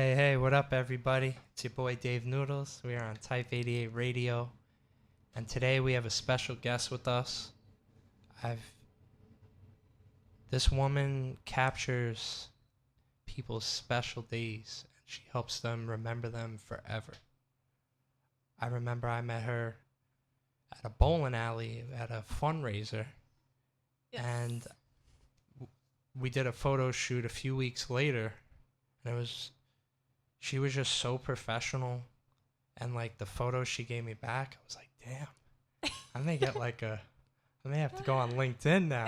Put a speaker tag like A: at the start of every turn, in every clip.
A: Hey, what up, everybody? It's your boy Dave Noodles. We are on TYPE88 Radio, and today we have a special guest with us. This woman captures people's special days, and she helps them remember them forever. I remember I met her at a bowling alley at a fundraiser,
B: Yes.
A: and we did a photo shoot a few weeks later, and she was just so professional, and like the photos she gave me back, I was like, damn, I may have to go on LinkedIn now.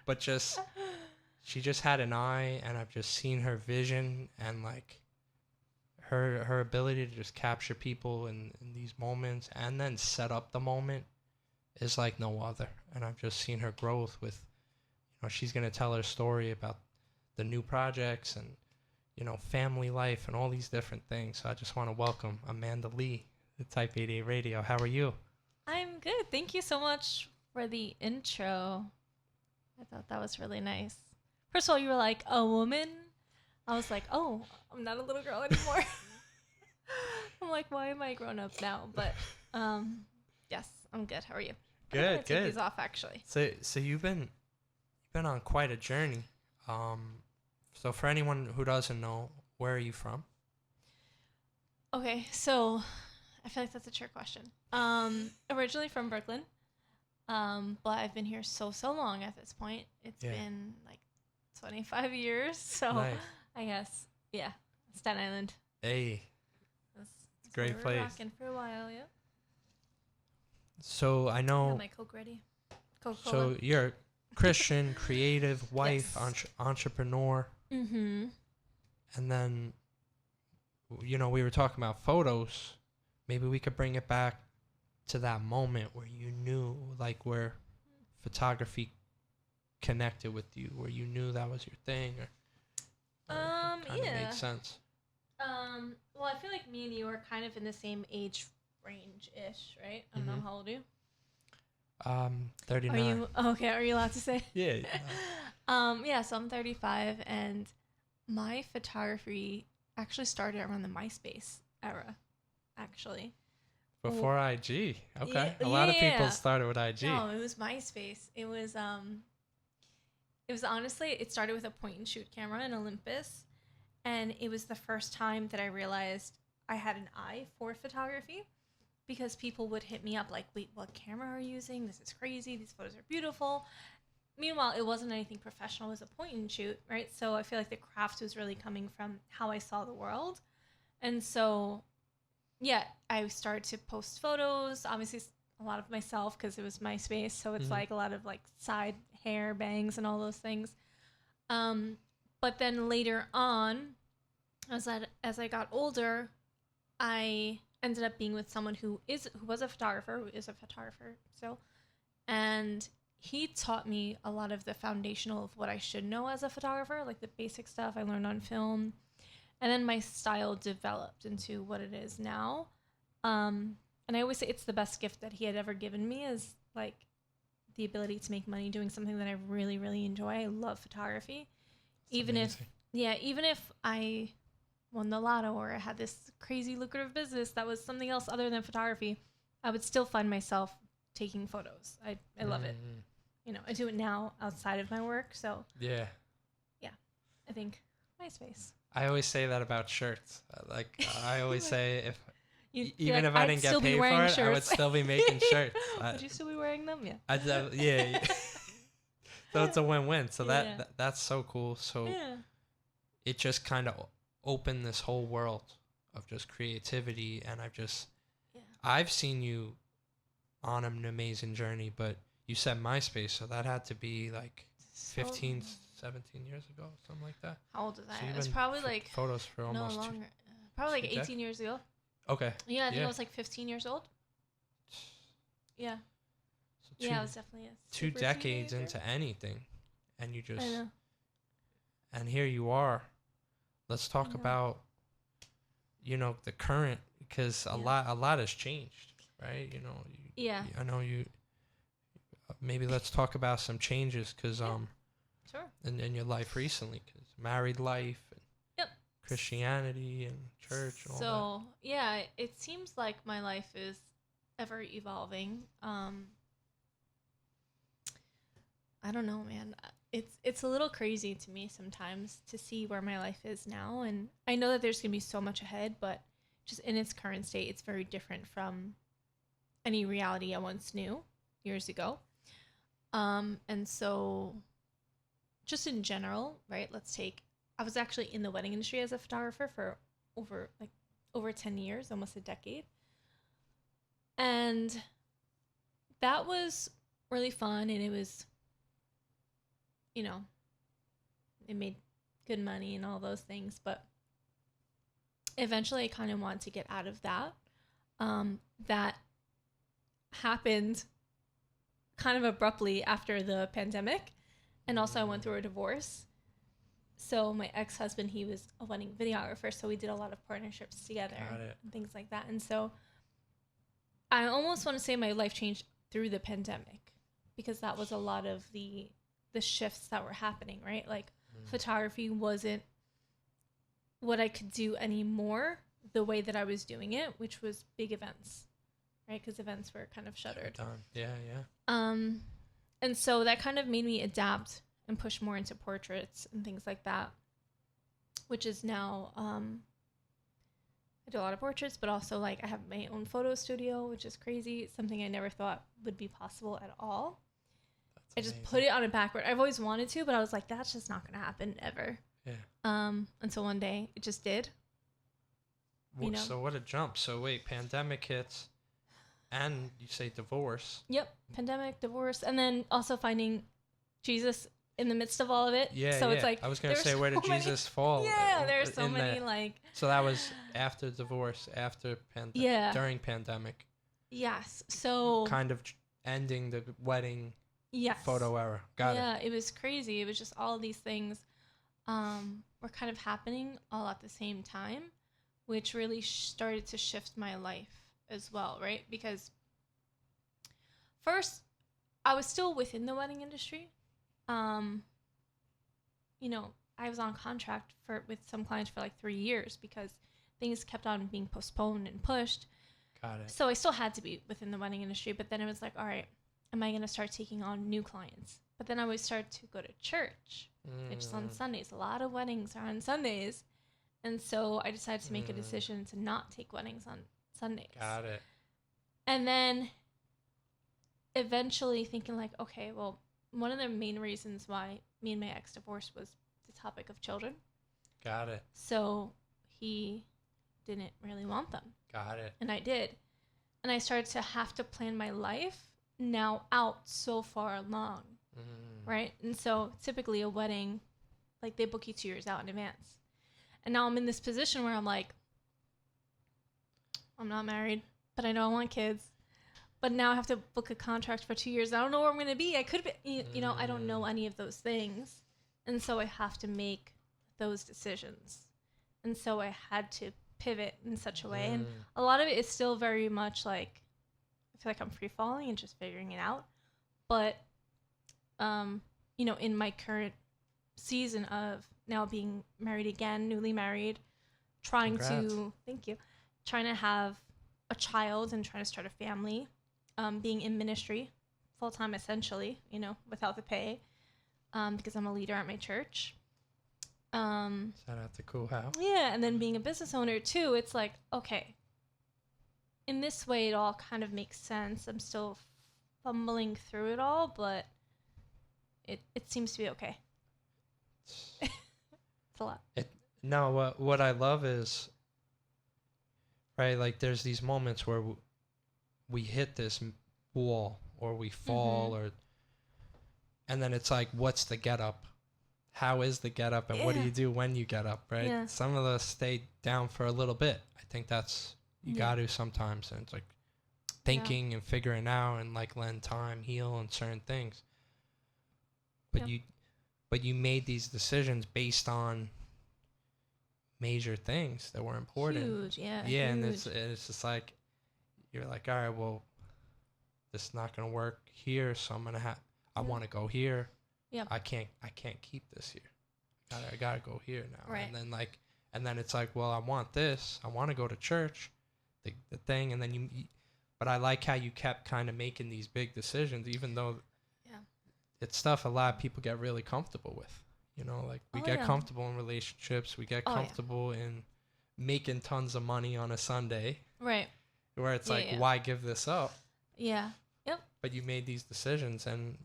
A: But she just had an eye, and I've just seen her vision and like her ability to just capture people in these moments and then set up the moment is like no other. And I've just seen her growth with, she's going to tell her story about the new projects and, family life and all these different things. So I just want to welcome Amanda Lee to TYPE88 Radio. How are you?
B: I'm good. Thank you so much for the intro. I thought that was really nice. First of all, you were like, a woman? I was like, oh, I'm not a little girl anymore. I'm like, why am I grown up now? But yes, I'm good. How are you?
A: Good,
B: I'm gonna take these off, actually.
A: So you've been on quite a journey. So for anyone who doesn't know, where are you from?
B: Okay, so I feel like that's a trick question. Originally from Brooklyn, but I've been here so long at this point. It's been like 25 years, so
A: Nice.
B: I guess, yeah, Staten Island.
A: Hey,
B: That's
A: great
B: where
A: place.
B: we're rocking for a while, yeah.
A: So I
B: I
A: know.
B: got my Coke ready. Coca-Cola.
A: So you're a Christian, creative, wife,
B: Yes.
A: entrepreneur,
B: Mm-hmm.
A: and then, we were talking about photos. Maybe we could bring it back to that moment where you knew, like, where photography connected with you, where you knew that was your thing, or it kind of
B: Yeah.
A: made sense.
B: Well, I feel like me and you are kind of in the same age range-ish, right? I don't know,
A: Mhm.
B: how old are you?
A: 39.
B: Are you okay? Are you allowed to say?
A: Yeah.
B: Yeah, so I'm 35, and my photography actually started around the MySpace era, actually.
A: Before IG. Okay.
B: Yeah,
A: A lot of people
B: yeah.
A: started with IG.
B: No, it was MySpace. It was honestly, it started with a point and shoot camera in Olympus, and it was the first time that I realized I had an eye for photography, because people would hit me up like, wait, what camera are you using? This is crazy. These photos are beautiful. Meanwhile, it wasn't anything professional. It was a point and shoot, right? So I feel like the craft was really coming from how I saw the world. And so, yeah, I started to post photos, obviously a lot of myself because it was MySpace. So it's like a lot of like side hair bangs and all those things. But then later on, as I got older, I ended up being with someone who was a photographer, still, and he taught me a lot of the foundational of what I should know as a photographer, like the basic stuff I learned on film, and then my style developed into what it is now. And I always say it's the best gift that he had ever given me, is like the ability to make money doing something that I really, really enjoy. I love photography.
A: That's
B: even
A: amazing.
B: even if I won the lotto or I had this crazy lucrative business that was something else other than photography, I would still find myself taking photos. I love it. I do it now outside of my work. So
A: Yeah.
B: I think MySpace.
A: I always say that about shirts. Like, I always say if
B: You'd be
A: even
B: like,
A: if I
B: I'd
A: didn't get
B: still be
A: paid for
B: wearing
A: it, I would
B: shirts.
A: still be making shirts.
B: Would you still be wearing them? Yeah.
A: Yeah. So it's a win-win. So
B: Yeah.
A: that's so cool. So
B: Yeah.
A: it just kind of opened this whole world of just creativity, and I've seen you on an amazing journey. But you said MySpace, so that had to be like 15, 17 years ago, something like that.
B: How old is
A: So
B: I?
A: you've
B: It's
A: been
B: probably like
A: photos for
B: no
A: almost
B: longer. Probably like
A: two
B: 18 years ago.
A: Okay.
B: Yeah, I think
A: Yeah.
B: I was like 15 years old. Yeah.
A: So
B: Yeah, I was definitely a
A: two
B: super
A: decades
B: teenager.
A: into anything, and you
B: I
A: just
B: know.
A: and here you are. Let's talk
B: I know.
A: about the current, because a lot has changed, right?
B: Yeah.
A: I know you. Maybe let's talk about some changes, because
B: Sure.
A: in your life recently, because married life. Christianity and church and all that.
B: So, yeah, it seems like my life is ever evolving. I don't know, man. It's a little crazy to me sometimes to see where my life is now, and I know that there's going to be so much ahead, but just in its current state, it's very different from any reality I once knew years ago. And so just in general, right? I was actually in the wedding industry as a photographer for over 10 years, almost a decade. And that was really fun, and it was, it made good money and all those things, but eventually I kind of wanted to get out of that. That happened kind of abruptly after the pandemic, and also I went through a divorce. So my ex-husband, he was a wedding videographer, so we did a lot of partnerships together and things like that. And so I almost want to say my life changed through the pandemic, because that was a lot of the shifts that were happening, right? Like photography wasn't what I could do anymore the way that I was doing it, which was big events, right? Because events were kind of shuttered.
A: Yeah.
B: And so that kind of made me adapt and push more into portraits and things like that, which is now, I do a lot of portraits, but also like I have my own photo studio, which is crazy. It's something I never thought would be possible at all. I just put it on a backward. I've always wanted to, but I was like, that's just not going to happen ever.
A: Yeah.
B: Until one day it just did.
A: So what a jump. So wait, pandemic hits, and you say divorce.
B: Yep. Pandemic, divorce, and then also finding Jesus in the midst of all of it.
A: Yeah.
B: So it's like,
A: I was going to say, where did Jesus fall?
B: Yeah, there's so many like.
A: So that was after divorce, after during pandemic.
B: Yes. So
A: kind of ending the wedding.
B: Yes.
A: Photo era. Got it.
B: Yeah, it was crazy. It was just all of these things were kind of happening all at the same time, which really started to shift my life as well, right? Because first, I was still within the wedding industry. I was on contract with some clients for like 3 years because things kept on being postponed and pushed.
A: Got it.
B: So I still had to be within the wedding industry, but then it was like, all right, am I going to start taking on new clients? But then I would start to go to church, which is on Sundays. A lot of weddings are on Sundays. And so I decided to make a decision to not take weddings on Sundays.
A: Got it.
B: And then eventually thinking like, okay, well, one of the main reasons why me and my ex divorced was the topic of children.
A: Got it.
B: So he didn't really want them.
A: Got it.
B: And I did. And I started to have to plan my life now out so far along, right? And so typically a wedding, like they book you 2 years out in advance. And now I'm in this position where I'm like, I'm not married, but I know I want kids. But now I have to book a contract for 2 years. I don't know where I'm going to be. I could be, I don't know any of those things. And so I have to make those decisions. And so I had to pivot in such a way. And a lot of it is still very much like, I feel like I'm free falling and just figuring it out. But, in my current season of now being married again, newly married, trying to have a child and trying to start a family, being in ministry full time, essentially, without the pay, because I'm a leader at my church.
A: Shout out to Cool House.
B: Yeah. And then being a business owner too, it's like, okay, in this way, it all kind of makes sense. I'm still fumbling through it all, but it seems to be okay. It's a lot.
A: What I love is, right, like there's these moments where we hit this wall or we fall and then it's like, what's the get up? How is the get up? And what do you do when you get up, right?
B: Yeah.
A: Some of us stay down for a little bit. I think that's... You got to sometimes, and it's like thinking and figuring out and like letting time heal and certain things. But you made these decisions based on major things that were important.
B: Huge, yeah.
A: Yeah,
B: huge.
A: and it's just like you're like, all right, well, this is not gonna work here, so I'm gonna I want to go here.
B: Yeah.
A: I can't keep this here. I gotta go here now.
B: Right.
A: And then like And then it's like, well, I want this. I want to go to church, the thing. And then but I like how you kept kind of making these big decisions, even though it's stuff a lot of people get really comfortable with. You know, like we get comfortable in relationships. We get comfortable in making tons of money on a Sunday.
B: Right.
A: Where it's like, why give this up?
B: Yeah. Yep.
A: But you made these decisions, and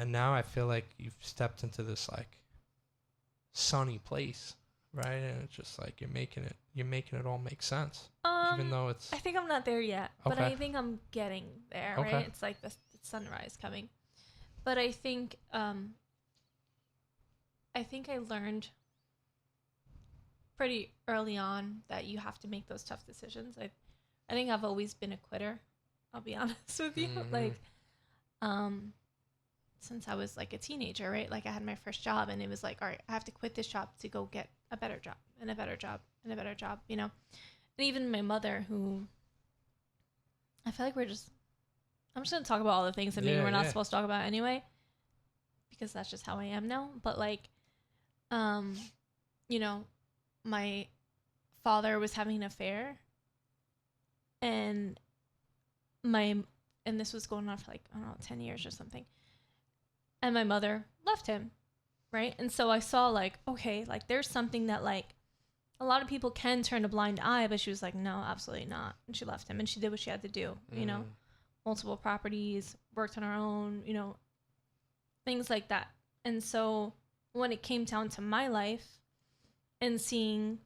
A: now I feel like you've stepped into this like sunny place, right? And it's just like you're making it all make sense, even though it's.
B: I think I'm not there yet, but I think I'm getting there. Okay. Right? It's like the sunrise coming, but I think I learned pretty early on that you have to make those tough decisions. I think I've always been a quitter. I'll be honest with you. Mm-hmm. Like, since I was like a teenager, right? Like I had my first job and it was like, all right, I have to quit this job to go get a better job and a better job and a better job, you know? And even my mother, who I feel like I'm just going to talk about all the things that maybe we're not supposed to talk about anyway, because that's just how I am now. But like, you know, my father was having an affair and this was going on for like, I don't know, 10 years or something. And my mother left him, right? And so I saw like, okay, like there's something that like a lot of people can turn a blind eye, but she was like, no, absolutely not. And she left him and she did what she had to do, you know, multiple properties, worked on her own, you know, things like that. And so when it came down to my life and seeing,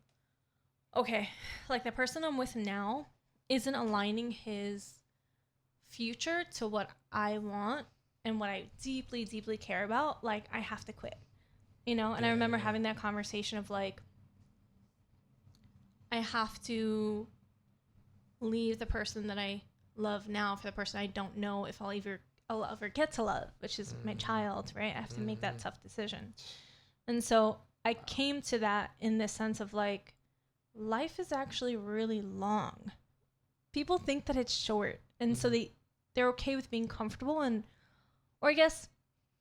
B: okay, like the person I'm with now isn't aligning his future to what I want and what I deeply, deeply care about, like I have to quit, you know? And I remember having that conversation of like, I have to leave the person that I love now for the person I don't know if I'll ever get to love, which is my child, right? I have to make that tough decision. And so I came to that in the sense of like, life is actually really long. People think that it's short. And so they're okay with being comfortable or I guess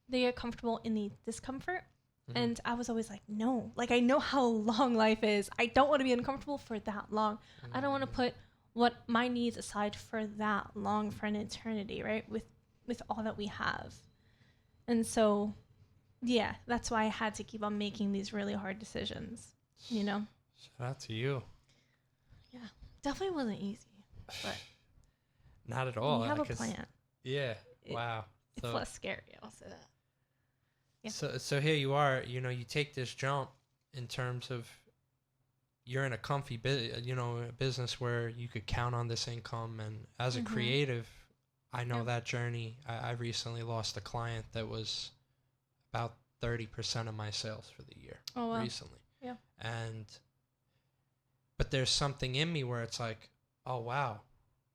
B: they get comfortable in the discomfort. Mm-hmm. And I was always like, no, like I know how long life is. I don't want to be uncomfortable for that long. I don't want to put what my needs aside for that long, for an eternity, right? With all that we have. And so, yeah, that's why I had to keep on making these really hard decisions, you know?
A: Shout out to you.
B: Yeah, definitely wasn't easy, but
A: not at all.
B: You have a plan.
A: Yeah. Wow.
B: It's less scary. I'll say that. Yeah.
A: So here you are. You know, you take this jump in terms of you're in a comfy business where you could count on this income, and as a creative, I know that journey. I recently lost a client that was about 30% of my sales for the year.
B: Oh, wow.
A: Recently.
B: Yeah.
A: But there's something in me where it's like, oh wow,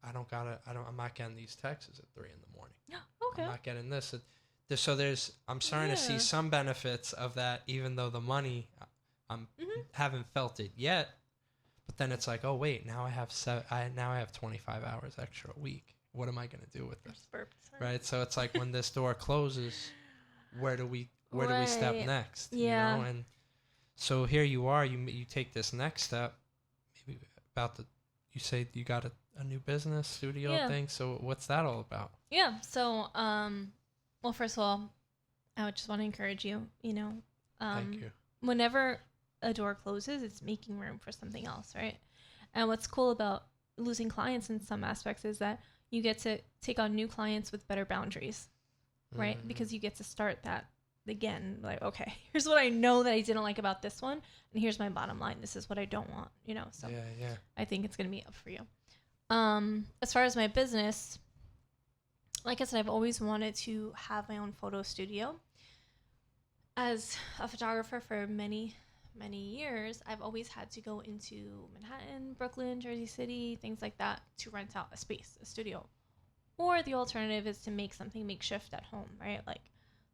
A: I'm not getting these texts at 3 a.m.
B: Okay.
A: I'm not getting this. I'm starting to see some benefits of that, even though the money, haven't felt it yet. But then it's like, oh wait, now I have 25 hours extra a week. What am I going to do with this? Right. So it's like when this door closes, where do we step next?
B: Yeah.
A: You know? And so here you are. You take this next step. Maybe you say you got a new business studio thing. So what's that all about?
B: Yeah. So, well, first of all, I would just want to encourage you, you know,
A: thank you.
B: Whenever a door closes, it's making room for something else, right? And what's cool about losing clients in some aspects is that you get to take on new clients with better boundaries, right? Because you get to start that again, like, okay, here's what I know that I didn't like about this one, and here's my bottom line. This is what I don't want, you know? So I think it's going to be up for you. As far as my business, like I said, I've always wanted to have my own photo studio. As a photographer for many, many years, I've always had to go into Manhattan, Brooklyn, Jersey City, things like that to rent out a space, a studio. Or the alternative is to make something makeshift at home, right? Like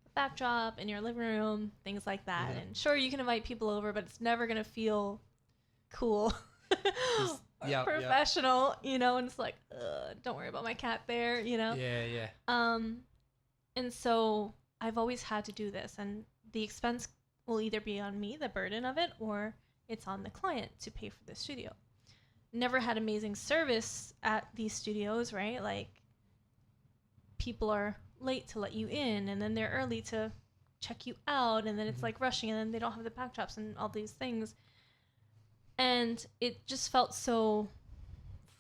B: a backdrop in your living room, things like that. And sure, you can invite people over, but it's never going to feel cool. Professional, you know, and it's like, don't worry about my cat there, you know?
A: Yeah.
B: And so I've always had to do this, and the expense will either be on me, the burden of it, or it's on the client to pay for the studio. Never had amazing service at these studios, right? Like, people are late to let you in, and then they're early to check you out, and then it's like rushing, and then they don't have the backdrops and all these things. And it just felt so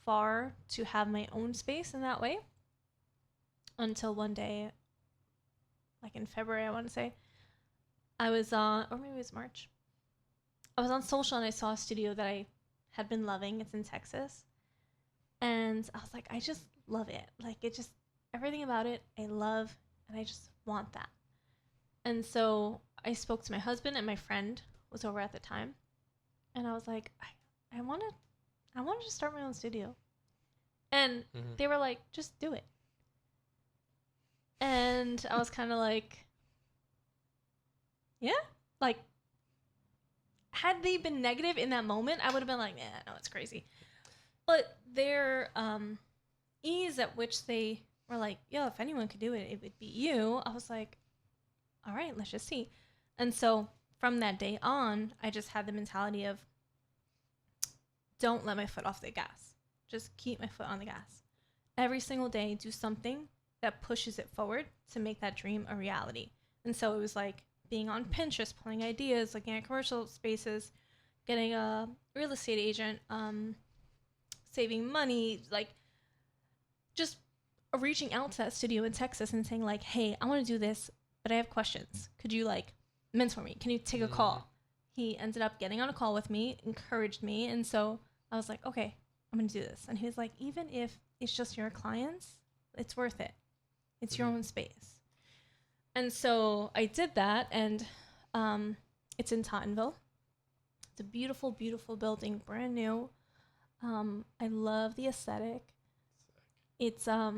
B: far to have my own space in that way, until one day, like in February, I want to say, I was on, or maybe it was March, I was on social and I saw a studio that I had been loving. It's in Texas. And I was like, I just love it. Like, it just, everything about it, I love, and I just want that. And so I spoke to my husband, and my friend was over at the time. And I was like, I want to just start my own studio. And they were like, just do it. And I was kind of like, yeah, like, had they been negative in that moment, I would have been like, no, it's crazy. But their ease at which they were like, yo, if anyone could do it, it would be you. I was like, all right, let's just see. And so from that day on, I just had the mentality of, don't let my foot off the gas. Just keep my foot on the gas. Every single day, do something that pushes it forward to make that dream a reality. And so it was like being on Pinterest, pulling ideas, looking at commercial spaces, getting a real estate agent, saving money, like just reaching out to that studio in Texas and saying like, hey, I want to do this, but I have questions. Could you like mentor me? Can you take a call? He ended up getting on a call with me, encouraged me. And so I was like, okay, I'm going to do this. And he was like, even if it's just your clients, it's worth it. It's your own space. And so I did that, and it's in Tottenville. It's a beautiful, beautiful building, brand new. I love the aesthetic. It's a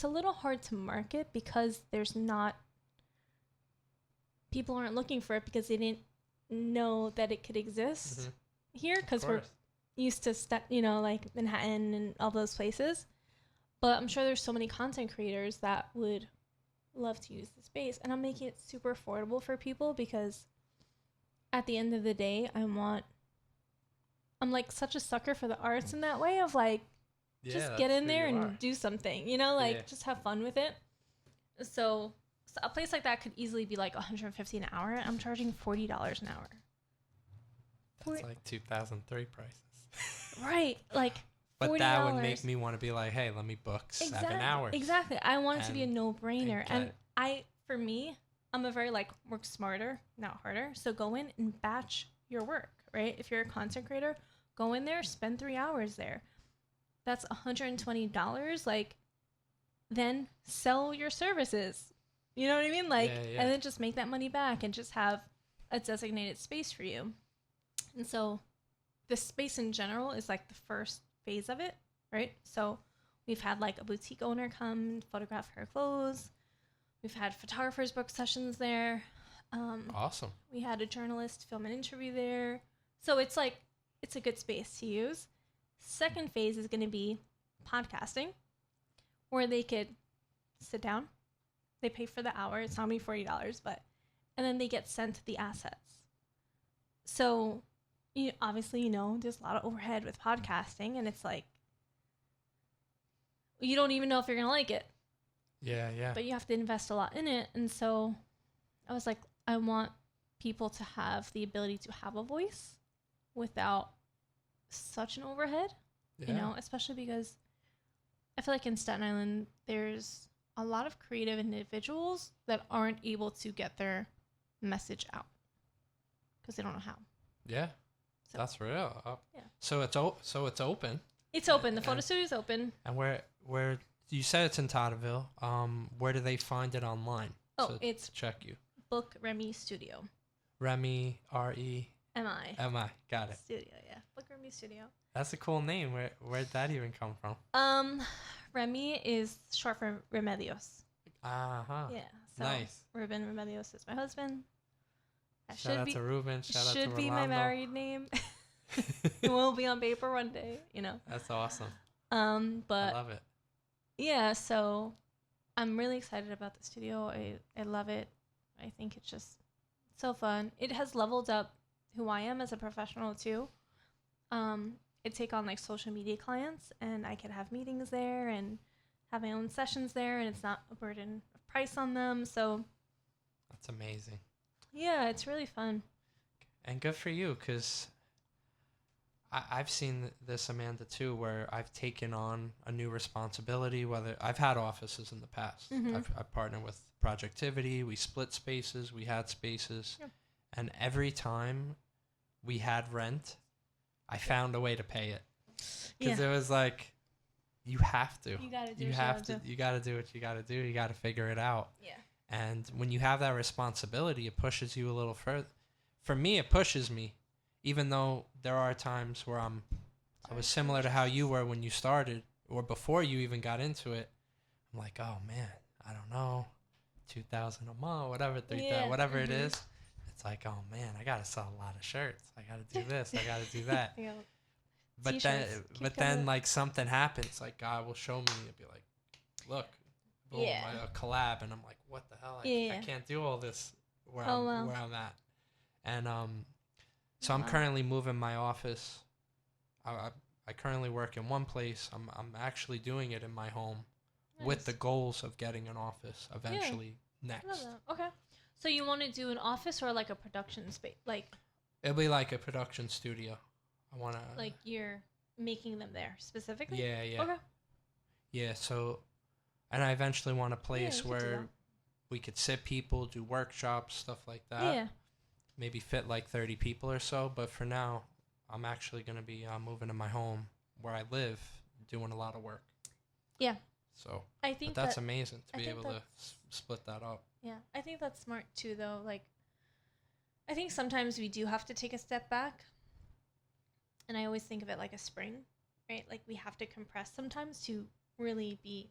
B: little hard to market because people aren't looking for it because they didn't know that it could exist here, because we're used to like Manhattan and all those places. But I'm sure there's so many content creators that would love to use the space, and I'm making it super affordable for people because at the end of the day, I'm like such a sucker for the arts in that way of like, just get in there and do something, just have fun with it. So a place like that could easily be like $150 an hour. I'm charging $40 an hour.
A: That's like 2003 prices.
B: Right. Like,
A: but
B: $40.
A: That would make me want to be like, hey, let me book 7 hours.
B: Exactly. I want it to be a no-brainer. And for me, I'm a very like work smarter, not harder. So go in and batch your work, right? If you're a content creator, go in there, spend 3 hours there. That's $120. Like, then sell your services. You know what I mean? Like, and then just make that money back and just have a designated space for you. And so the space in general is like the first phase of it, right? So we've had like a boutique owner come photograph her clothes. We've had photographers book sessions there.
A: Awesome. We
B: had a journalist film an interview there. So it's like, it's a good space to use. Second phase is going to be podcasting, where they could sit down. They pay for the hour. It's not me $40, and then they get sent the assets. So obviously, there's a lot of overhead with podcasting, and it's like, you don't even know if you're going to like it.
A: Yeah.
B: But you have to invest a lot in it. And so I was like, I want people to have the ability to have a voice without such an overhead, especially because I feel like in Staten Island, there's a lot of creative individuals that aren't able to get their message out because they don't know how.
A: Yeah. So, that's real.
B: Yeah.
A: So it's open.
B: It's open. The photo studio is open.
A: And where you said it's in Tottenville. Where do they find it online?
B: Oh, it's
A: check you.
B: Book Remy Studio.
A: Remy, REMI. Got it.
B: Studio, yeah. Book Remy Studio.
A: That's a cool name. Where'd that even come from?
B: Remy is short for Remedios.
A: Uh-huh.
B: Yeah. So
A: nice.
B: Ruben Remedios is my husband.
A: Shout out to Ruben. Shout out to
B: Should be my married name. It will be on paper one day,
A: That's awesome.
B: But
A: I love it.
B: Yeah, so I'm really excited about the studio. I love it. I think it's just so fun. It has leveled up who I am as a professional too. I take on like social media clients, and I could have meetings there and have my own sessions there, and it's not a burden of price on them. So
A: That's amazing.
B: yeah, it's really fun.
A: And good for you, because I've seen this, Amanda, too, where I've taken on a new responsibility. Whether I've had offices in the past, I've partnered with Projectivity. We split spaces. We had spaces, and every time we had rent, I found a way to pay it, because it was like, you have to.
B: You gotta do.
A: You have to. You gotta do what you gotta do. You gotta figure it out.
B: Yeah.
A: And when you have that responsibility, it pushes you a little further. For me, it pushes me, even though there are times where I was similar to how you were when you started, or before you even got into it. I'm like, oh man, I don't know, 2,000 a month, whatever, 3,000, whatever it is. It's like, oh man, I gotta sell a lot of shirts. I gotta do this. I gotta do that. But then like something happens, like God will show me and be like, look, boom, a collab, and I'm like, what the hell? I can't do all this where I'm at. And so I'm currently moving my office. I currently work in one place. I'm actually doing it in my home, with the goals of getting an office eventually next.
B: Okay. So you want to do an office or like a production space? Like,
A: it'll be like a production studio. I want to...
B: Like you're making them there specifically?
A: Yeah.
B: Okay.
A: Yeah, so... And I eventually want a place where we could sit people, do workshops, stuff like that.
B: Yeah.
A: Maybe fit like 30 people or so. But for now, I'm actually going to be moving to my home where I live, doing a lot of work.
B: Yeah.
A: So
B: I think
A: that's amazing to be able to split that up.
B: Yeah, I think that's smart too, though. Like, I think sometimes we do have to take a step back. And I always think of it like a spring, right? Like we have to compress sometimes to really be,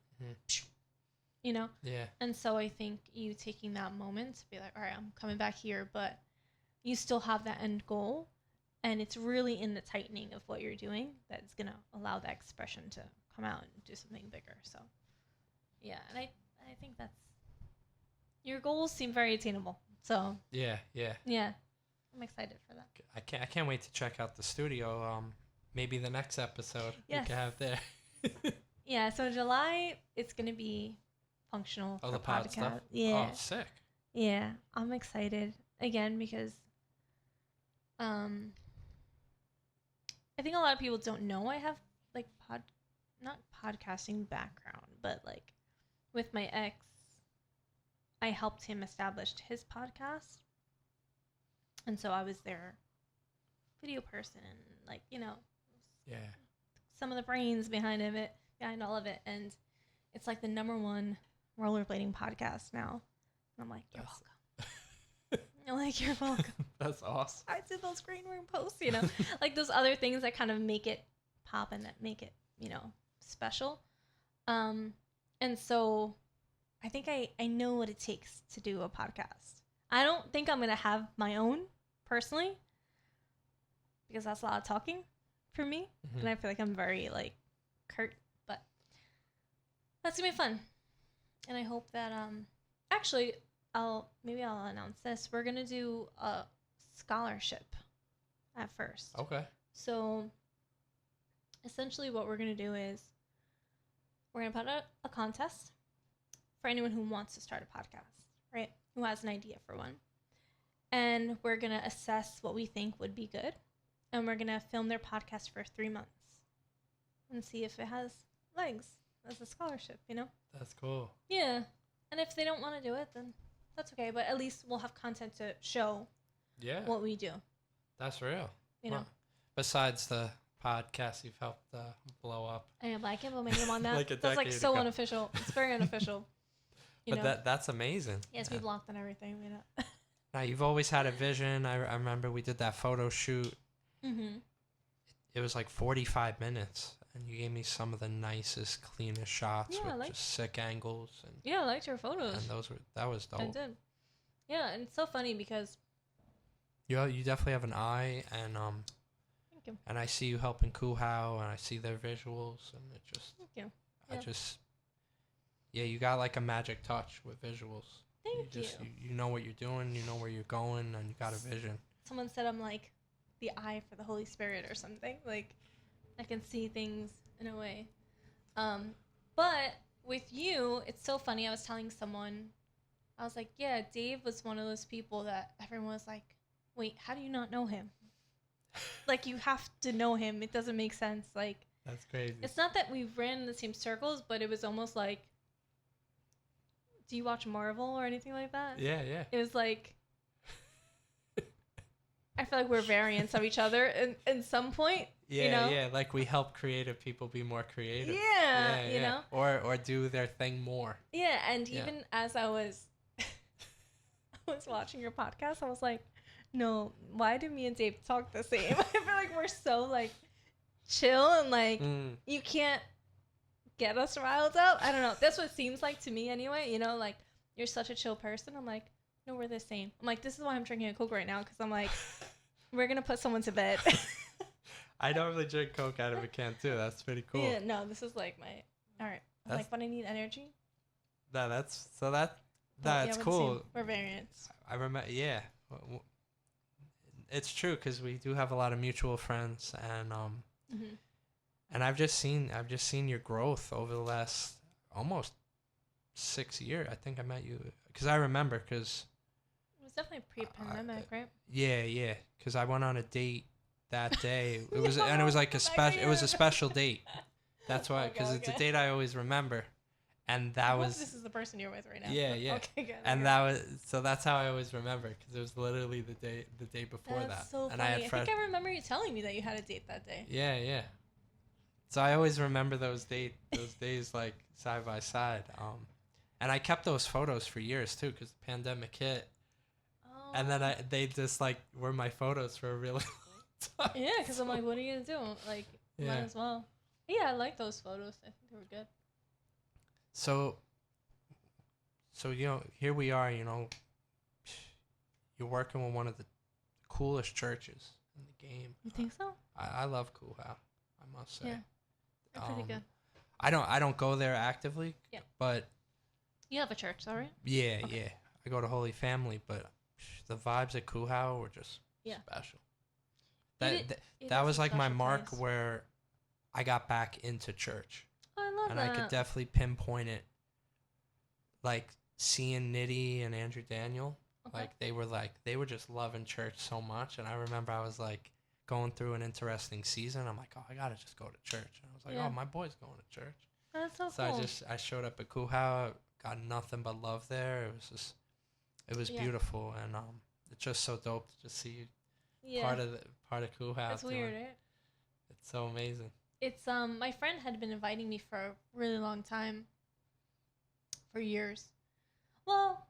B: you know?
A: Yeah.
B: And so I think you taking that moment to be like, all right, I'm coming back here, but you still have that end goal. And it's really in the tightening of what you're doing that's going to allow that expression to come out and do something bigger. So, yeah. And I think that's, your goals seem very attainable. So,
A: yeah.
B: I'm excited for that.
A: I can't wait to check out the studio. Maybe the next episode we can have there.
B: Yeah, so July it's gonna be functional for
A: the pod
B: podcast.
A: stuff.
B: Yeah.
A: Oh, sick.
B: Yeah, I'm excited again because I think a lot of people don't know I have like not podcasting background, but like with my ex, I helped him establish his podcast. And so I was their video person, like, you know, some of the brains behind all of it. And it's like the #1 rollerblading podcast now. And I'm like, you're welcome. I'm like, you're welcome.
A: That's awesome.
B: I did those green room posts, you know, like those other things that kind of make it pop and that make it, you know, special. And so I think I know what it takes to do a podcast. I don't think I'm going to have my own personally because that's a lot of talking for me. And I feel like I'm very like curt, but that's going to be fun. And I hope that, actually I'll announce this. We're going to do a scholarship at first.
A: Okay.
B: So essentially what we're going to do is we're going to put out a contest for anyone who wants to start a podcast, right? Who has an idea for one. And we're going to assess what we think would be good. And we're going to film their podcast for 3 months and see if it has legs as a scholarship, you know?
A: That's cool.
B: Yeah. And if they don't want to do it, then that's okay. But at least we'll have content to show what we do.
A: That's real.
B: You know?
A: Besides the podcast you've helped blow up.
B: I am like implementing on that.
A: Like
B: that's like so unofficial. It's very unofficial.
A: But that's amazing.
B: Yes, we blocked on everything, you know.
A: Now, you've always had a vision. I remember we did that photo shoot. Mm-hmm. It was like 45 minutes, and you gave me some of the nicest, cleanest shots with just sick angles. And
B: yeah, I liked your photos.
A: And that was dope.
B: I did. Yeah, and it's so funny because
A: you definitely have an eye, and
B: thank you.
A: And I see you helping Kuhau, and I see their visuals, and it just
B: thank you.
A: Yeah, you got like a magic touch with visuals.
B: Thank you.
A: You know what you're doing, you know where you're going, and you got a vision.
B: someone said I'm like the eye for the Holy Spirit or something. Like I can see things in a way. But with you, it's so funny. I was telling someone, I was like, yeah, Dave was one of those people that everyone was like, wait, how do you not know him? Like, you have to know him. It doesn't make sense. Like,
A: that's crazy.
B: It's not that we ran in the same circles, but it was almost like, do you watch Marvel or anything like that?
A: Yeah, yeah.
B: It was like, I feel like we're variants of each other in some point.
A: Yeah,
B: you know?
A: yeah. Like we help creative people be more creative.
B: Yeah, you know?
A: Or do their thing more.
B: Yeah, and even as I was watching your podcast, I was like, no, why do me and Dave talk the same? I feel like we're so like chill and like you can't get us riled up. I don't know. That's what it seems like to me anyway. You know, like you're such a chill person. I'm like, no, we're the same. I'm like, this is why I'm drinking a Coke right now because I'm like, we're gonna put someone to bed.
A: I normally drink Coke out of a can too. That's pretty cool.
B: Yeah, no, this is like my all right. I'm like when I need energy.
A: That's
B: Yeah,
A: cool.
B: We're variants.
A: I remember. Yeah, it's true because we do have a lot of mutual friends, and and I've just seen your growth over the last almost 6 years. I think I met you because I remember because
B: it was definitely pre-pandemic, right?
A: Yeah. Because I went on a date that day. It was and it was like a special. It was a special date. That's why because it's a date I always remember. And that was.
B: This is the person you're with right now.
A: Yeah, yeah.
B: Okay, good.
A: And that was so. That's how I always remember because it was literally the day before that.
B: That's so
A: and
B: funny. I think I remember you telling me that you had a date that day.
A: Yeah, yeah. So I always remember those days like side by side. And I kept those photos for years too because the pandemic hit. Oh. And then they just like were my photos for a really long time.
B: Yeah, because I'm like, what are you gonna do? Like, might as well. Yeah, I like those photos. I think they were good.
A: So you know, here we are, you know, you're working with one of the coolest churches in the game.
B: You think so?
A: I love Cool How, I must say.
B: Yeah, they're pretty good.
A: I don't go there actively, but...
B: You have a church, all right?
A: Yeah, okay. Yeah. I go to Holy Family, but the vibes at Cool How were just special. That was like my mark where I got back into church.
B: I love that.
A: And I could definitely pinpoint it. Like seeing Nitty and Andrew Daniel, like they were just loving church so much. And I remember I was like going through an interesting season. I'm like, oh, I gotta just go to church. And I was like, oh, my boy's going to church.
B: That's so cool.
A: So I showed up at Cool How, got nothing but love there. It was beautiful, and it's just so dope to just see part of Cool How.
B: It's weird, right?
A: It's so amazing.
B: It's my friend had been inviting me for a really long time. For years. Well,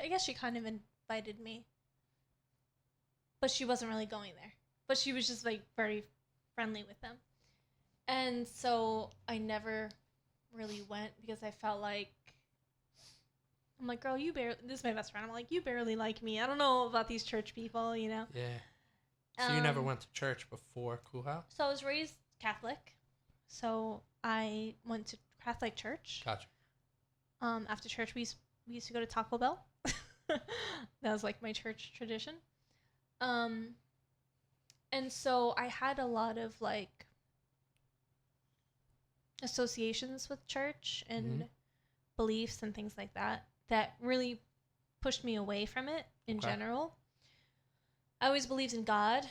B: I guess she kind of invited me. But she wasn't really going there. But she was just like very friendly with them. And so I never really went because I felt like I'm like, girl, this is my best friend. I'm like, you barely like me. I don't know about these church people, you know?
A: Yeah. So you never went to church before Cool How?
B: So I was raised Catholic. So I went to Catholic church.
A: Gotcha.
B: After church, we used to go to Taco Bell. That was like my church tradition. And so I had a lot of like associations with church and beliefs and things like that really pushed me away from it in general. I always believed in God.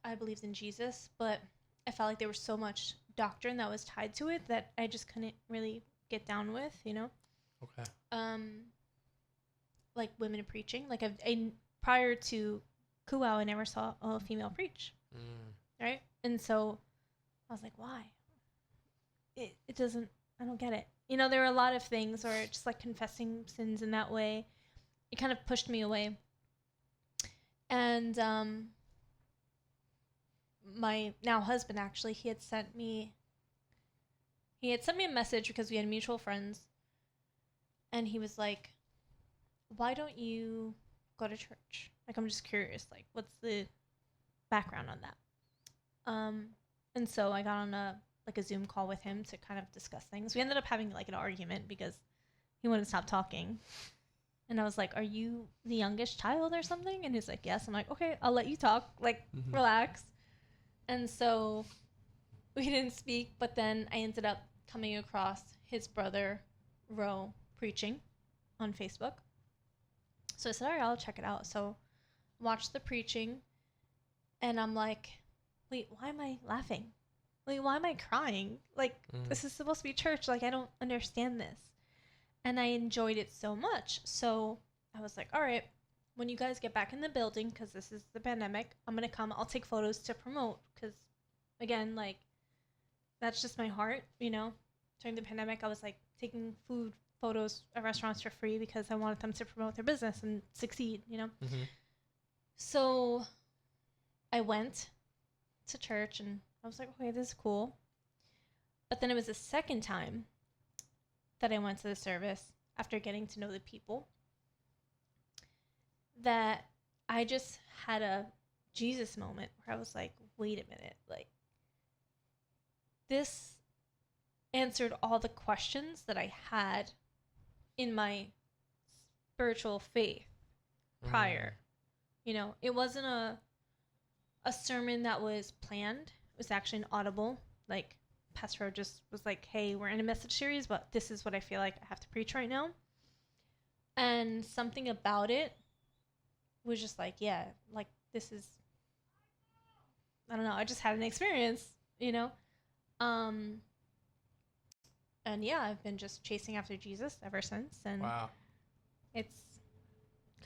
B: I believed in Jesus, but I felt like there was so much doctrine that was tied to it that I just couldn't really get down with, you know?
A: Okay.
B: Like women preaching. Like I prior to Cool How, I never saw a female preach. Right? And so I was like, why? It doesn't, I don't get it. You know, there were a lot of things, or just like confessing sins in that way. It kind of pushed me away. And my now husband, actually, he had sent me a message because we had mutual friends. And he was like, why don't you go to church? Like, I'm just curious, like, what's the background on that? And so I got on a Zoom call with him to kind of discuss things. We ended up having like an argument because he wouldn't stop talking. And I was like, are you the youngest child or something? And he's like, yes. I'm like, okay, I'll let you talk. Like, relax. And so we didn't speak, but then I ended up coming across his brother, Ro, preaching on Facebook. So I said, all right, I'll check it out. So watched the preaching, and I'm like, wait, why am I laughing? Wait, why am I crying? Like, this is supposed to be church. Like, I don't understand this. And I enjoyed it so much. So I was like, all right, when you guys get back in the building, because this is the pandemic, I'm going to come. I'll take photos to promote. Because, again, like, that's just my heart, you know. During the pandemic, I was, like, taking food photos at restaurants for free because I wanted them to promote their business and succeed, you know. So I went to church, and I was like, okay, this is cool. But then it was the second time that I went to the service after getting to know the people that I just had a Jesus moment where I was like, wait a minute, like, this answered all the questions that I had in my spiritual faith prior. You know, it wasn't a sermon that was planned. It was actually an audible, like, Pastor just was like, hey, we're in a message series, but this is what I feel like I have to preach right now. And something about it was just like, yeah, like, this is, I don't know, I just had an experience, you know? And yeah, I've been just chasing after Jesus ever since. And
A: wow.
B: It's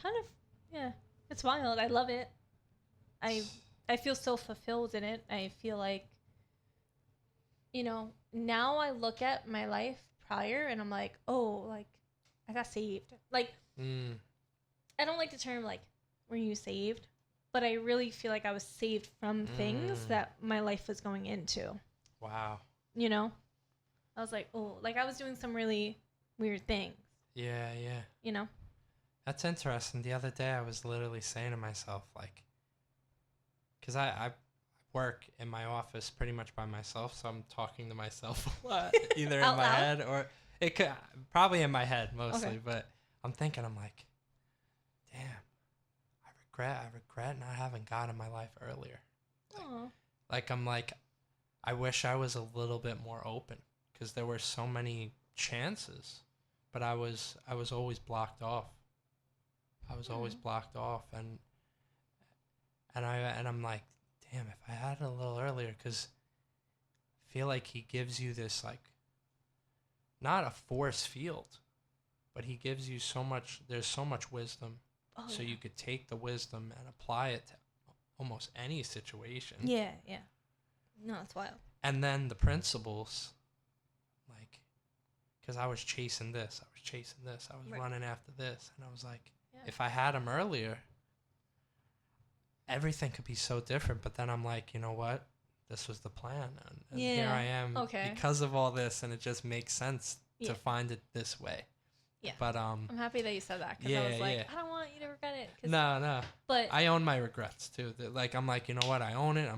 B: kind of, yeah, it's wild. I love it. I feel so fulfilled in it. I feel like, you know, now I look at my life prior and I'm like, oh, like, I got saved. Like, I don't like the term, like, were you saved? But I really feel like I was saved from things that my life was going into.
A: Wow.
B: You know? I was like, oh, like, I was doing some really weird things.
A: Yeah.
B: You know?
A: That's interesting. The other day I was literally saying to myself, like, because I work in my office pretty much by myself, so I'm talking to myself a lot, either in my head or it could probably in my head mostly. Okay. But I'm thinking, I'm like, damn, I regret not having God in my life earlier. Like I'm like, I wish I was a little bit more open because there were so many chances, but I was always blocked off. I was always blocked off, and I'm like, damn, if I had it a little earlier, because I feel like he gives you this, like, not a force field, but he gives you so much, there's so much wisdom, so you could take the wisdom and apply it to almost any situation.
B: Yeah. No, that's wild.
A: And then the principles, like, because I was chasing this, I was running after this, and I was like, if I had him earlier, everything could be so different. But then I'm like, you know what? This was the plan. And here I am because of all this, and it just makes sense to find it this way. Yeah. But I'm
B: happy that you said that, because I was like, I don't want you to regret it.
A: No. But I own my regrets too. Like, I'm like, you know what? I own it.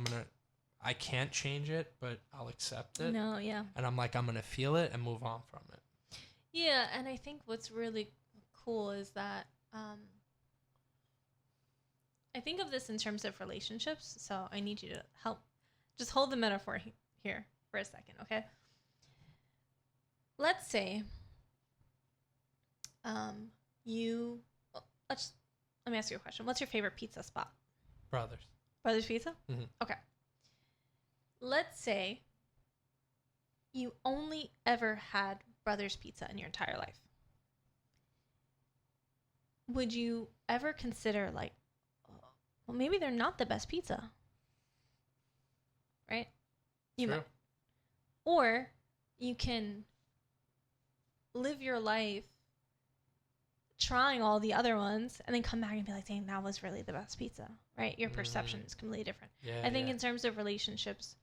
A: I can't change it, but I'll accept it.
B: No, yeah.
A: And I'm like, I'm going to feel it and move on from it.
B: Yeah, and I think what's really cool is that I think of this in terms of relationships, so I need you to help. Just hold the metaphor here for a second, okay? Let's say let me ask you a question. What's your favorite pizza spot? Brothers Pizza? Mm-hmm. Okay. Let's say you only ever had Brothers Pizza in your entire life. Would you ever consider, like, well, maybe they're not the best pizza, right? You might. Or you can live your life trying all the other ones and then come back and be like, dang, that was really the best pizza, right? Your perception is completely different. Yeah, I think in terms of relationships,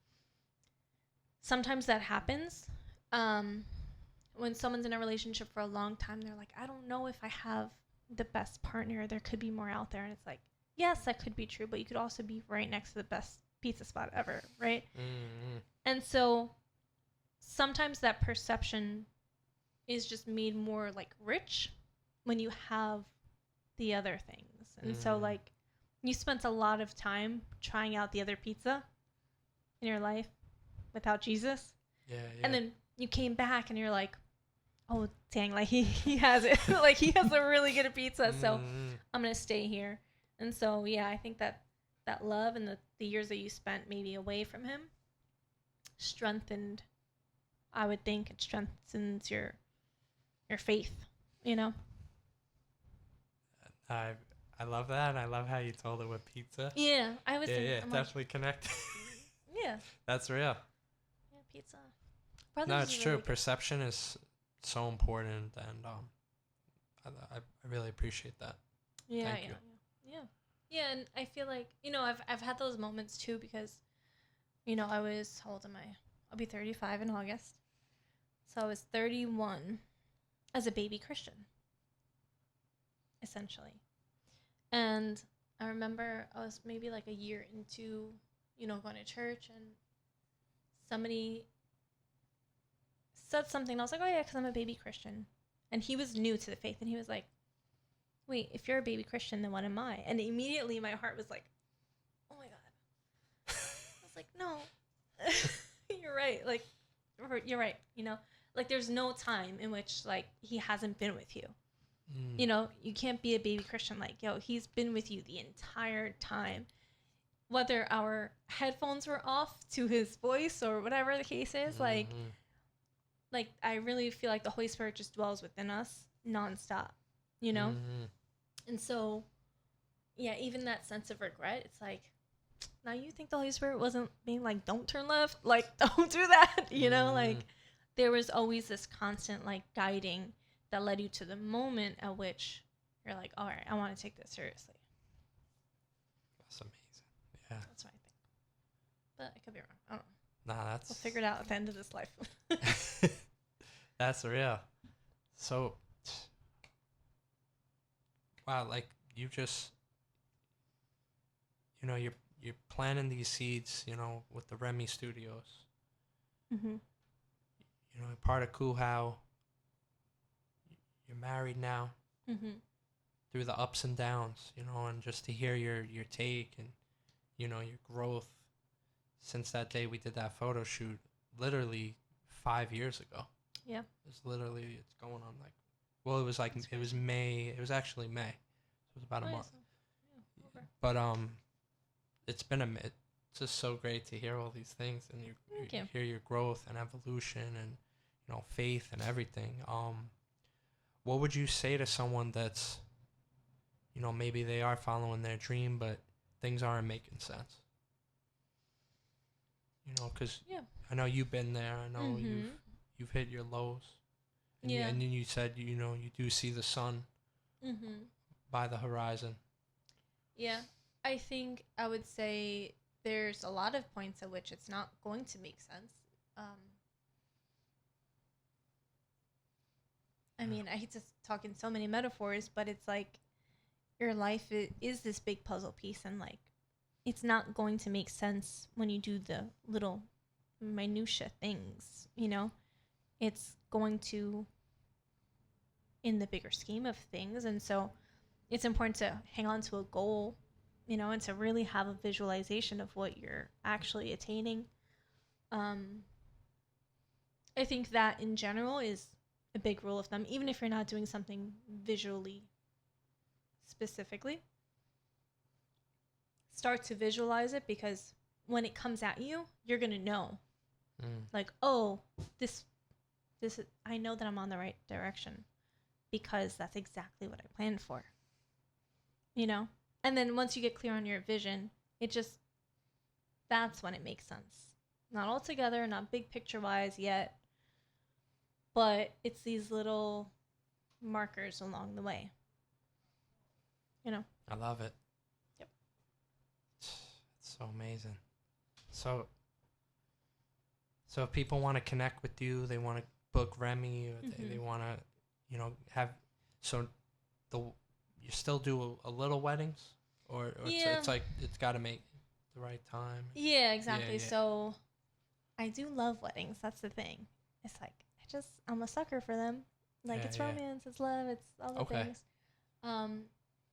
B: sometimes that happens. When someone's in a relationship for a long time, they're like, I don't know if I have the best partner. There could be more out there. And it's like, yes, that could be true, but you could also be right next to the best pizza spot ever, right? Mm-hmm. And so sometimes that perception is just made more, like, rich when you have the other things. And so like you spent a lot of time trying out the other pizza in your life without Jesus.
A: Yeah.
B: And then you came back and you're like, oh dang, like he has it. Like he has a really good pizza, so I'm gonna stay here. And so yeah, I think that love and the years that you spent maybe away from him strengthened, I would think it strengthens your faith, you know.
A: I love that. I love how you told it with pizza.
B: Yeah, I was thinking, I'm
A: definitely
B: like,
A: connect.
B: Yeah,
A: That's real.
B: Yeah, pizza. Brothers
A: No, it's true.
B: really
A: Perception is so important, and I really appreciate that.
B: Yeah,
A: Thank you.
B: Yeah, and I feel like, you know, I've had those moments too because, you know, I was, how old am I? I'll be 35 in August. So I was 31 as a baby Christian, essentially. And I remember I was maybe like a year into, you know, going to church, and somebody said something, and I was like, oh yeah, because I'm a baby Christian. And he was new to the faith, and he was like, wait, if you're a baby Christian, then what am I? And immediately my heart was like, oh my God. I was like, no, you're right. Like, you're right. You know, like there's no time in which like he hasn't been with you. You know, you can't be a baby Christian. Like, yo, he's been with you the entire time. Whether our headphones were off to his voice or whatever the case is, like I really feel like the Holy Spirit just dwells within us nonstop, you know? And so, yeah, even that sense of regret, it's like, now you think the Holy Spirit wasn't being like, don't turn left, like, don't do that, you know? Like, there was always this constant, like, guiding that led you to the moment at which you're like, all right, I want to take this seriously.
A: That's amazing. Yeah.
B: That's what I think. But I could be wrong. I don't know.
A: Nah, that's...
B: We'll figure it out at the end of this life.
A: That's real. So, wow, like you just, you know, you're planting these seeds, you know, with the Remy Studios.
B: Mm-hmm.
A: You know, you're part of Cool How. You're married now.
B: Mm-hmm.
A: Through the ups and downs, you know, and just to hear your take and, you know, your growth since that day we did that photo shoot, literally 5 years ago.
B: Yeah.
A: It's going on like, well, it was like, it was May. It was actually May. So it was about a month.
B: Yeah, over.
A: But it's it's just so great to hear all these things and you hear your growth and evolution and, you know, faith and everything. What would you say to someone that's, you know, maybe they are following their dream, but things aren't making sense? You know, because I know you've been there. I know you've hit your lows. And and then you said, you know, you do see the sun by the horizon.
B: Yeah. I think I would say there's a lot of points at which it's not going to make sense. I mean, I hate to talk in so many metaphors, but it's like your life is this big puzzle piece, and like it's not going to make sense when you do the little minutia things, you know? It's going to in the bigger scheme of things. And so it's important to hang on to a goal, you know, and to really have a visualization of what you're actually attaining. I think that in general is a big rule of thumb, even if you're not doing something visually specifically. Start to visualize it, because when it comes at you, you're going to know. Like, oh, this is, I know that I'm on the right direction because that's exactly what I planned for. You know? And then once you get clear on your vision, that's when it makes sense. Not all together, not big picture wise yet, but it's these little markers along the way. You know?
A: I love it.
B: Yep.
A: It's so amazing. So if people want to connect with you, they want to book Remy, or they want to, you know, you still do a little weddings, or it's like it's got to make the right time.
B: Yeah, exactly. Yeah. So I do love weddings. That's the thing. It's like I'm a sucker for them. Like it's romance, it's love, it's all the things.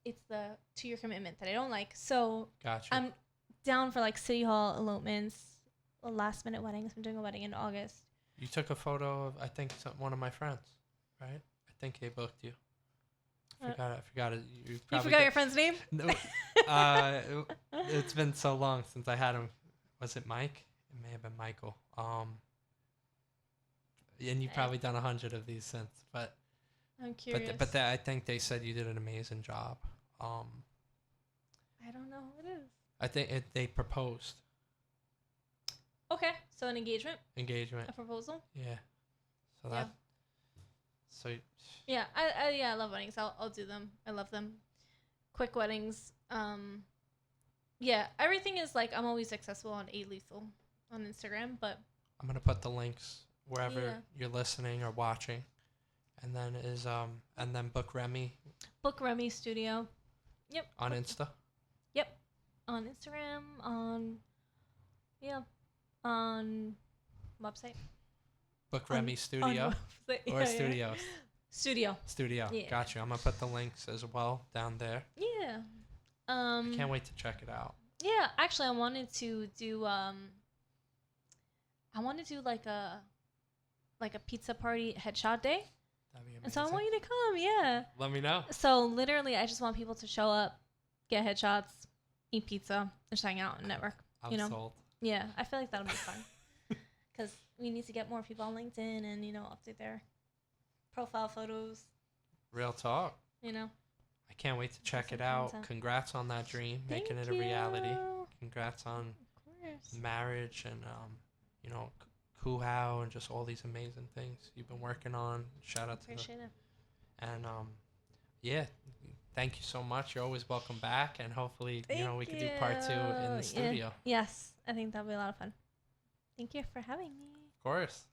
B: it's the 2-year commitment that I don't like. So
A: Gotcha.
B: I'm down for like city hall elopements, last minute weddings. I'm doing a wedding in August.
A: You took a photo of, I think, one of my friends, right? I think they booked you. I forgot it. You
B: forgot your friend's name?
A: No. It's been so long since I had him. Was it Mike? It may have been Michael. And you've probably done 100 of these since, but
B: I'm curious.
A: But I think they said you did an amazing job.
B: I don't know who it is.
A: I think they proposed.
B: Okay, so an engagement.
A: A
B: proposal.
A: Yeah. So that. So.
B: Yeah, I love weddings. I'll do them. I love them. Quick weddings. Yeah, everything is like I'm always accessible on A-Lethal on Instagram, but
A: I'm gonna put the links wherever you're listening or watching, and then book Remy.
B: Book Remy Studio. Yep.
A: On Insta.
B: Yep. On Instagram. On website.
A: Book Remy Studio or Studios. Studio.
B: Yeah.
A: Gotcha. I'm gonna put the links as well down there.
B: Yeah.
A: I can't wait to check it out.
B: Yeah, actually, I wanted to do like a pizza party headshot day.
A: That'd be amazing.
B: And so I want you to come. Yeah.
A: Let me know.
B: So literally, I just want people to show up, get headshots, eat pizza, and just hang out and network.
A: I'm sold.
B: Yeah, I feel like that'll be fun. Because we need to get more people on LinkedIn and, update their profile photos.
A: Real talk. I can't wait to check it out.
B: Content.
A: Congrats on that dream, making it a reality. Congrats on marriage and, Kuhau and just all these amazing things you've been working on. Shout out to
B: Appreciate it.
A: And, thank you so much. You're always welcome back. And hopefully, we could do part 2 in the studio.
B: Yes, I think that'll be a lot of fun. Thank you for having me.
A: Of course.